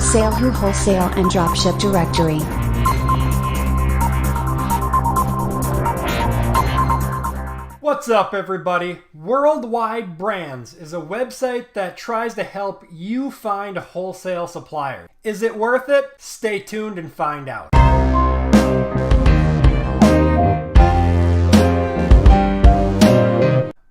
Sale Who Wholesale and Dropship Directory. What's up, everybody? WorldWide Brands is a website that tries to help you find a wholesale supplier. Is it worth it? Stay tuned and find out.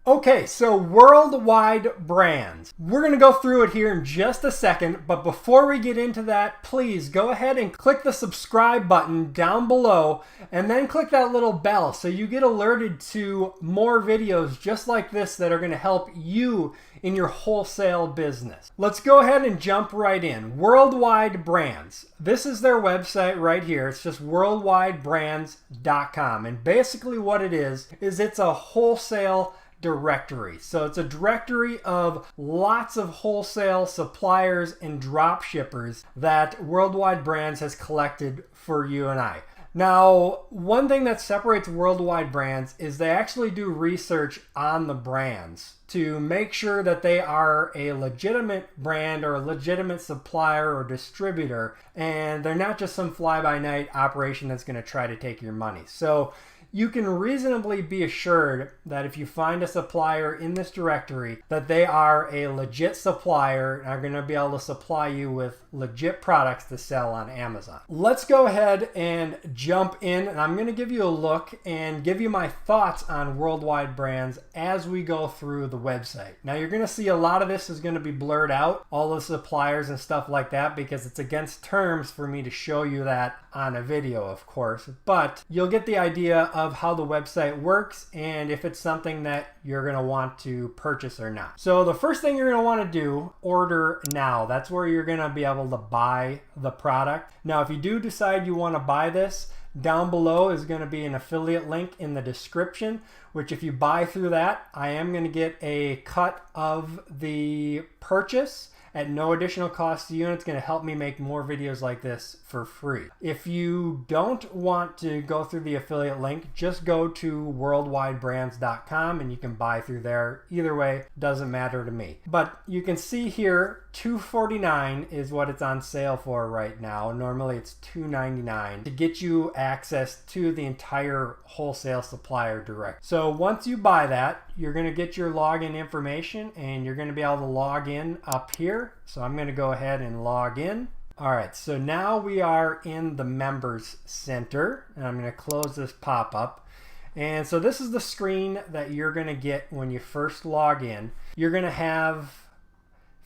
Okay, so WorldWide Brands. We're going to go through it here in just a second, but before we get into that, please go ahead and click the subscribe button down below and then click that little bell so you get alerted to more videos just like this that are going to help you in your wholesale business. Let's go ahead and jump right in. WorldWide Brands. This is their website right here. It's just worldwidebrands.com, and basically what it is it's a wholesale directory. So it's a directory of lots of wholesale suppliers and drop shippers that WorldWide Brands has collected for you and I. Now, one thing that separates WorldWide Brands is they actually do research on the brands to make sure that they are a legitimate brand or a legitimate supplier or distributor, and they're not just some fly-by-night operation that's going to try to take your money. So you can reasonably be assured that if you find a supplier in this directory, that they are a legit supplier and are going to be able to supply you with legit products to sell on Amazon. Let's go ahead and jump in, and I'm going to give you a look and give you my thoughts on WorldWide Brands as we go through the website. Now, you're going to see a lot of this is going to be blurred out, all the suppliers and stuff like that, because it's against terms for me to show you that on a video, of course, but you'll get the idea of how the website works and if it's something that you're going to want to purchase or not. So the first thing you're going to want to do, order now. That's where you're going to be able to buy the product. Now, if you do decide you want to buy this, down below is going to be an affiliate link in the description, which if you buy through that, I am going to get a cut of the purchase at no additional cost to you, and it's going to help me make more videos like this for free. If you don't want to go through the affiliate link, just go to worldwidebrands.com and you can buy through there. Either way, doesn't matter to me. But you can see here, $249 is what it's on sale for right now. Normally it's $299 to get you access to the entire wholesale supplier direct. So once you buy that, you're going to get your login information and you're going to be able to log in up here. So I'm going to go ahead and log in. All right, so now we are in the Members Center, and I'm going to close this pop-up. And so this is the screen that you're going to get when you first log in. You're going to have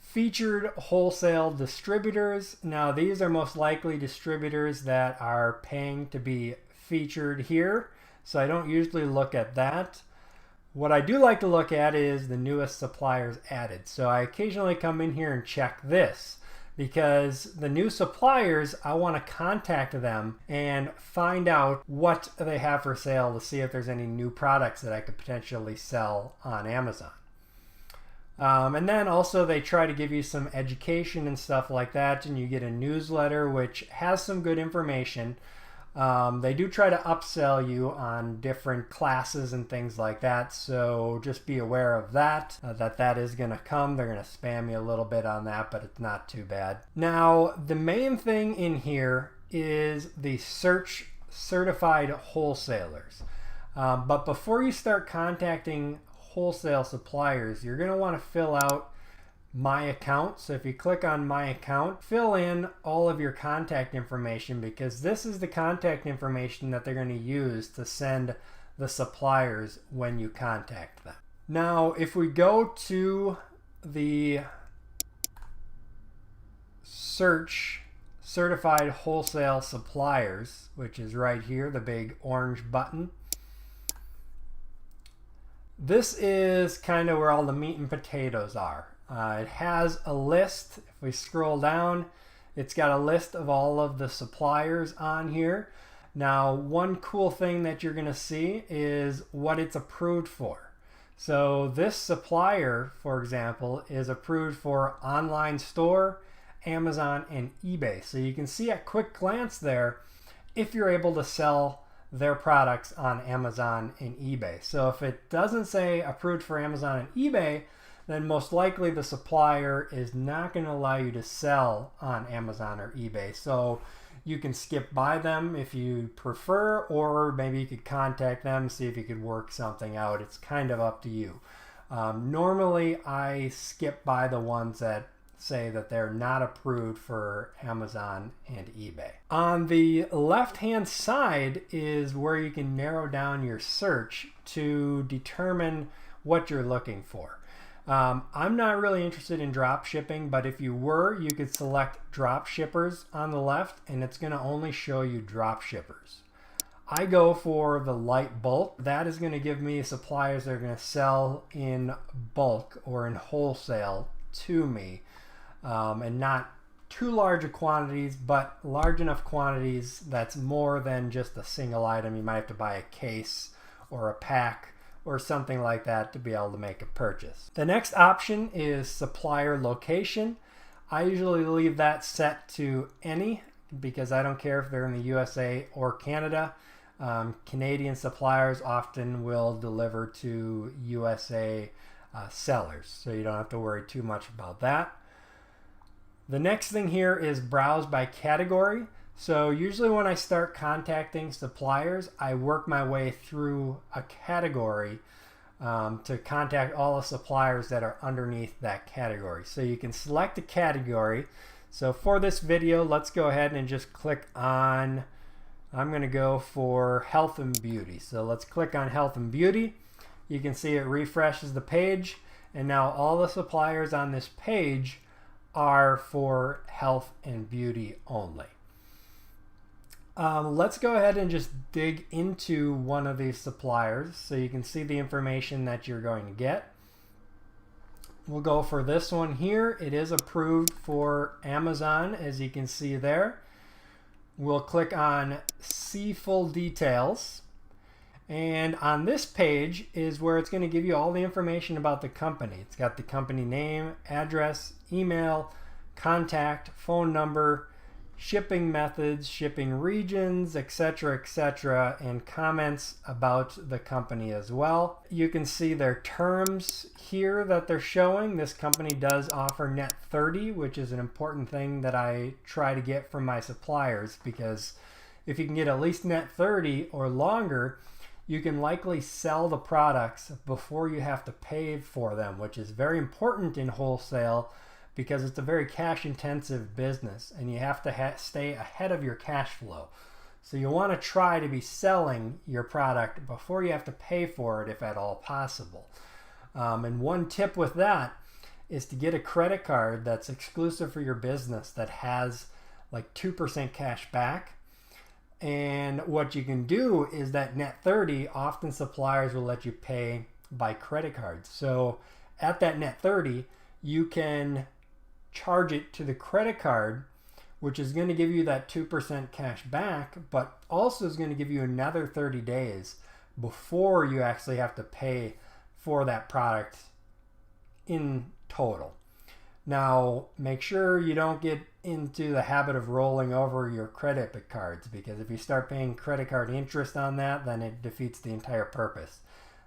featured wholesale distributors. Now, these are most likely distributors that are paying to be featured here, so I don't usually look at that. What I do like to look at is the newest suppliers added. So I occasionally come in here and check this because the new suppliers, I want to contact them and find out what they have for sale to see if there's any new products that I could potentially sell on Amazon. And then also they try to give you some education and stuff like that, and you get a newsletter which has some good information. They do try to upsell you on different classes and things like that, so just be aware of that, that is going to come. They're going to spam you a little bit on that, but it's not too bad. Now, the main thing in here is the search certified wholesalers. But before you start contacting wholesale suppliers, you're going to want to fill out My Account. So if you click on My Account, fill in all of your contact information, because this is the contact information that they're going to use to send the suppliers when you contact them. Now, if we go to the search certified wholesale suppliers, which is right here, the big orange button, this is kind of where all the meat and potatoes are. It has a list. If we scroll down, it's got a list of all of the suppliers on here. Now, one cool thing that you're going to see is what it's approved for. So this supplier, for example, is approved for online store, Amazon, and eBay. So you can see at quick glance there if you're able to sell their products on Amazon and eBay. So if it doesn't say approved for Amazon and eBay, then most likely the supplier is not going to allow you to sell on Amazon or eBay. So you can skip by them if you prefer, or maybe you could contact them, see if you could work something out. It's kind of up to you. Normally I skip by the ones that say that they're not approved for Amazon and eBay. On the left hand side is where you can narrow down your search to determine what you're looking for. I'm not really interested in drop shipping, but if you were, you could select Dropshippers on the left and it's going to only show you Dropshippers. I go for the light bulk. That is going to give me suppliers that are going to sell in bulk or in wholesale to me, and not too large of quantities, but large enough quantities that's more than just a single item. You might have to buy a case or a pack or something like that to be able to make a purchase. The next option is supplier location. I usually leave that set to any because I don't care if they're in the USA or Canada. Canadian suppliers often will deliver to USA sellers, so you don't have to worry too much about that. The next thing here is browse by category. So usually when I start contacting suppliers, I work my way through a category to contact all the suppliers that are underneath that category. So you can select a category. So for this video, let's go ahead and just click on, I'm going to go for health and beauty. So let's click on health and beauty. You can see it refreshes the page, and now all the suppliers on this page are for health and beauty only. Let's go ahead and just dig into one of these suppliers so you can see the information that you're going to get. We'll go for this one here. It is approved for Amazon, as you can see there. We'll click on see full details, and on this page is where it's going to give you all the information about the company. It's got the company name, address, email, contact, phone number, shipping methods, shipping regions, etc., and comments about the company as well. You can see their terms here that they're showing. This company does offer net 30, which is an important thing that I try to get from my suppliers, because if you can get at least net 30 or longer, you can likely sell the products before you have to pay for them, which is very important in wholesale because it's a very cash intensive business and you have to stay ahead of your cash flow. So you want to try to be selling your product before you have to pay for it, if at all possible. And one tip with that is to get a credit card that's exclusive for your business that has like 2% cash back. And what you can do is that net 30, often suppliers will let you pay by credit card. So at that net 30, you can charge it to the credit card, which is going to give you that 2% cash back, but also is going to give you another 30 days before you actually have to pay for that product in total. Now, make sure you don't get into the habit of rolling over your credit cards, because if you start paying credit card interest on that, then it defeats the entire purpose.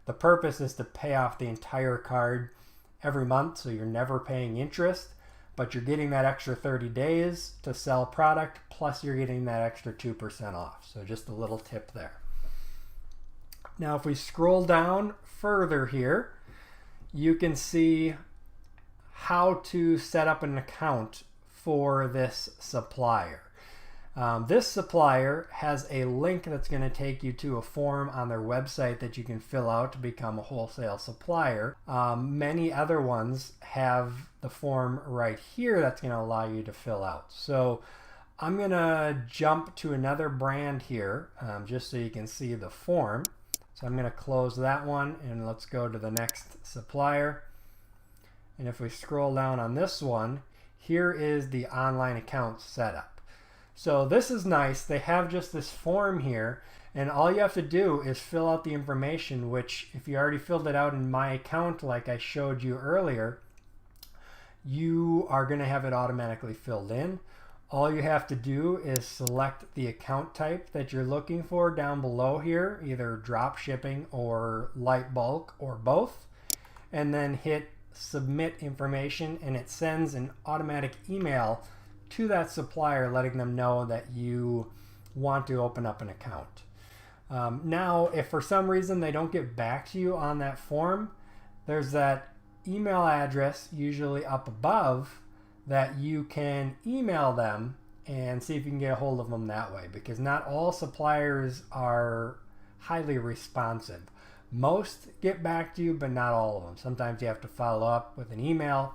The purpose is to pay off the entire card every month, so you're never paying interest, but you're getting that extra 30 days to sell product, plus you're getting that extra 2% off. So just a little tip there. Now, if we scroll down further here, you can see how to set up an account for this supplier. This supplier has a link that's going to take you to a form on their website that you can fill out to become a wholesale supplier. Many other ones have the form right here that's going to allow you to fill out. So I'm going to jump to another brand here just so you can see the form. So I'm going to close that one and let's go to the next supplier. And if we scroll down on this one, here is the online account setup. So this is nice. They have just this form here, and all you have to do is fill out the information, which if you already filled it out in My Account like I showed you earlier, you are going to have it automatically filled in. All you have to do is select the account type that you're looking for down below here, either drop shipping or light bulk or both, and then hit submit information, and it sends an automatic email to that supplier letting them know that you want to open up an account. Now, if for some reason they don't get back to you on that form, there's that email address usually up above that you can email them and see if you can get a hold of them that way, because not all suppliers are highly responsive. Most get back to you, but not all of them. Sometimes you have to follow up with an email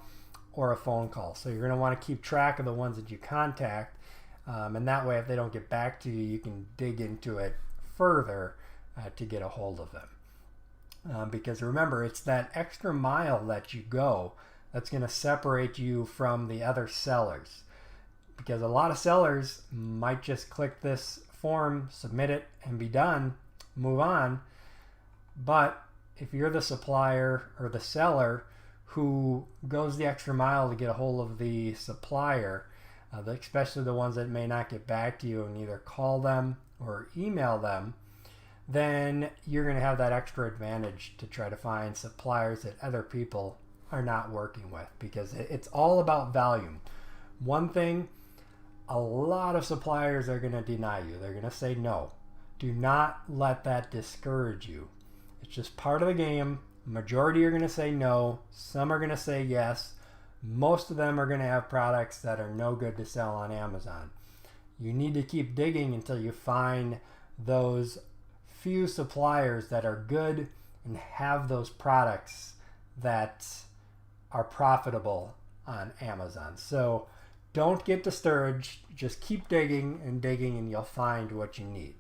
or a phone call. So you're going to want to keep track of the ones that you contact, and that way if they don't get back to you, you can dig into it further to get a hold of them. Because remember, it's that extra mile that you go that's going to separate you from the other sellers. Because a lot of sellers might just click this form, submit it, and be done, move on. But if you're the supplier or the seller who goes the extra mile to get a hold of the supplier, especially the ones that may not get back to you, and either call them or email them, then you're going to have that extra advantage to try to find suppliers that other people are not working with, because it's all about volume. One thing, a lot of suppliers are going to deny you. They're going to say no. Do not let that discourage you. It's just part of the game. Majority are going to say no. Some are going to say yes. Most of them are going to have products that are no good to sell on Amazon. You need to keep digging until you find those few suppliers that are good and have those products that are profitable on Amazon. So don't get discouraged. Just keep digging, and you'll find what you need.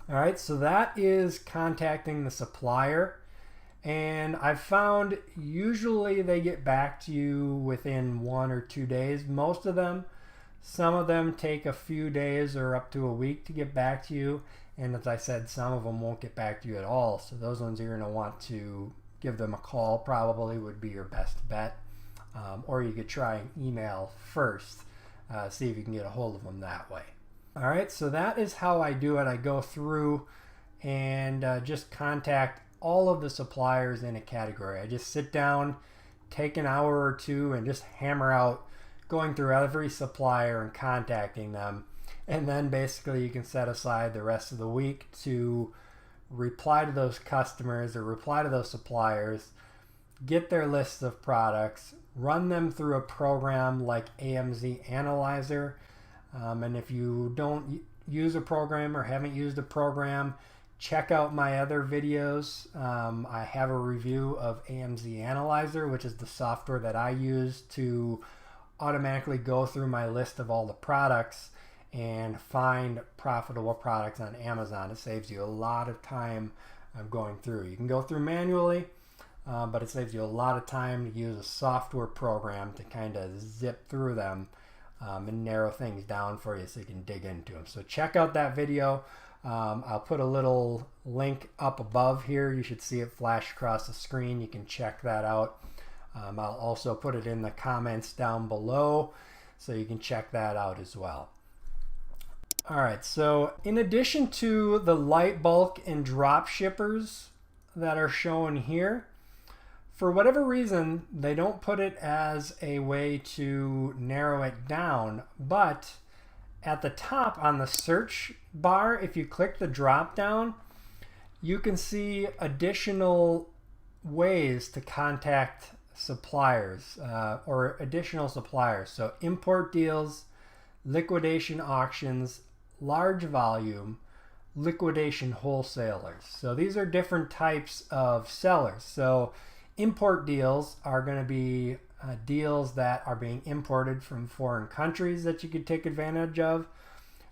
All right, so that is contacting the supplier. And I've found usually they get back to you within 1 or 2 days. Most of them. Some of them take a few days or up to a week to get back to you. And as I said, some of them won't get back to you at all. So those ones you're going to want to give them a call, probably would be your best bet. Or you could try an email first, see if you can get a hold of them that way. All right, so that is how I do it. I go through and just contact all of the suppliers in a category. I just sit down, take an hour or two, and just hammer out going through every supplier and contacting them. And then basically you can set aside the rest of the week to reply to those customers or reply to those suppliers, get their lists of products, run them through a program like AMZ Analyzer. And if you don't use a program or haven't used a program, check out my other videos. I have a review of AMZ Analyzer, which is the software that I use to automatically go through my list of all the products and find profitable products on Amazon. It saves you a lot of time going through. You can go through manually, but it saves you a lot of time to use a software program to kind of zip through them and narrow things down for you so you can dig into them. So check out that video. I'll put a little link up above here. You should see it flash across the screen. You can check that out. I'll also put it in the comments down below so you can check that out as well. All right, so in addition to the light bulk and drop shippers that are shown here, for whatever reason, they don't put it as a way to narrow it down, but at the top on the search bar, if you click the drop down, you can see additional ways to contact suppliers or additional suppliers. So import deals, liquidation auctions, large volume, liquidation wholesalers. So these are different types of sellers. So import deals are going to be deals that are being imported from foreign countries that you could take advantage of.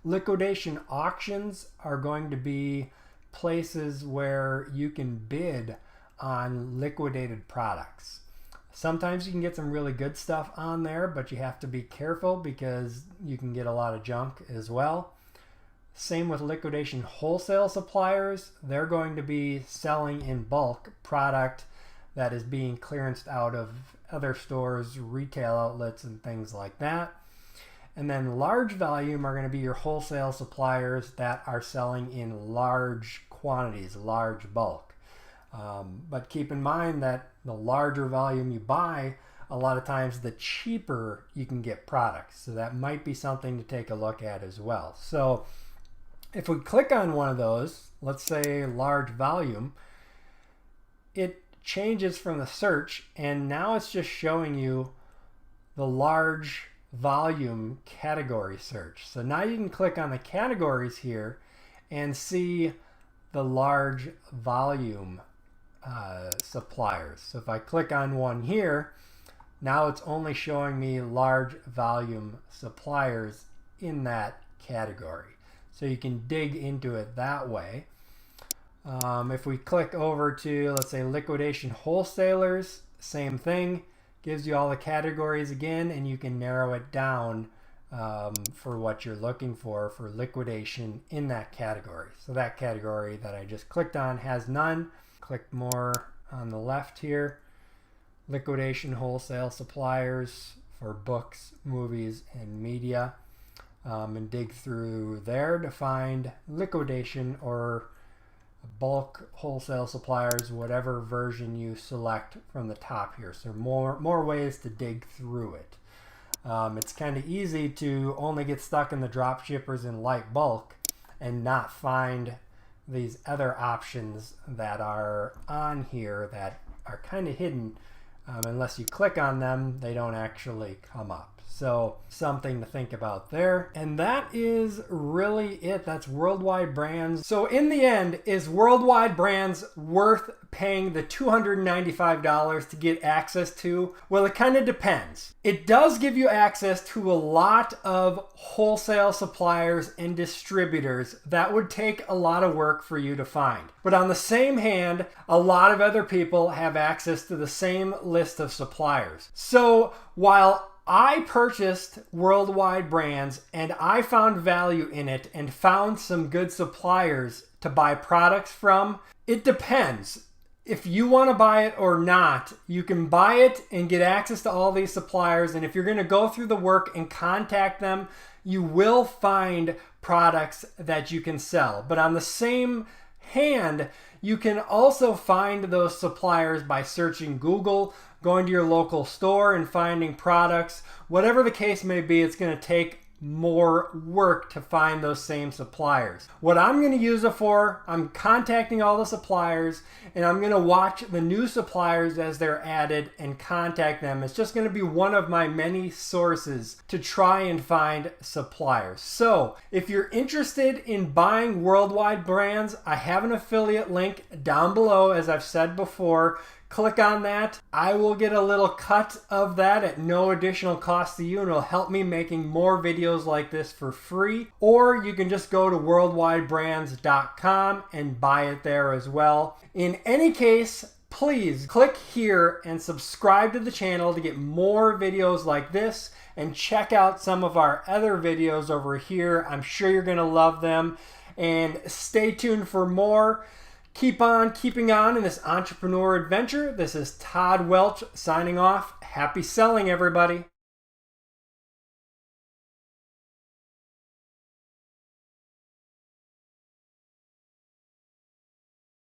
Liquidation auctions are going to be places where you can bid on liquidated products. Sometimes you can get some really good stuff on there, but you have to be careful because you can get a lot of junk as well. Same with liquidation wholesale suppliers. They're going to be selling in bulk product that is being clearanced out of other stores, retail outlets, and things like that. And then large volume are going to be your wholesale suppliers that are selling in large quantities, large bulk. But keep in mind that the larger volume you buy, a lot of times the cheaper you can get products. So that might be something to take a look at as well. So if we click on one of those, let's say large volume, it changes from the search, and now it's just showing you the large volume category search. So now you can click on the categories here and see the large volume suppliers. So if I click on one here, now it's only showing me large volume suppliers in that category. So you can dig into it that way. If we click over to, let's say, liquidation wholesalers, same thing, gives you all the categories again, and you can narrow it down for what you're looking for liquidation in that category. So that category that I just clicked on has none. Click more on the left here, liquidation wholesale suppliers for books, movies, and media, and dig through there to find liquidation or bulk wholesale suppliers, whatever version you select from the top here. So more ways to dig through it. It's kind of easy to only get stuck in the dropshippers in light bulk and not find these other options that are on here that are kind of hidden. Unless you click on them, they don't actually come up. So something to think about there. And that is really it. That's WorldWide Brands. So in the end, is WorldWide Brands worth paying the $295 to get access to? Well, it kind of depends. It does give you access to a lot of wholesale suppliers and distributors that would take a lot of work for you to find. But on the same hand, a lot of other people have access to the same list of suppliers. So while I purchased WorldWide Brands and I found value in it and found some good suppliers to buy products from, it depends. If you want to buy it or not, you can buy it and get access to all these suppliers. And if you're going to go through the work and contact them, you will find products that you can sell. But on the same hand, you can also find those suppliers by searching Google, going to your local store and finding products. Whatever the case may be, it's going to take more work to find those same suppliers. What I'm going to use it for, I'm contacting all the suppliers and I'm going to watch the new suppliers as they're added and contact them. It's just going to be one of my many sources to try and find suppliers. So if you're interested in buying WorldWide Brands, I have an affiliate link down below, as I've said before. Click on that. I will get a little cut of that at no additional cost to you, and it'll help me making more videos like this for free. Or you can just go to worldwidebrands.com and buy it there as well. In any case, please click here and subscribe to the channel to get more videos like this, and check out some of our other videos over here. I'm sure you're going to love them, and stay tuned for more. Keep on keeping on in this entrepreneur adventure. This is Todd Welch signing off. Happy selling, everybody.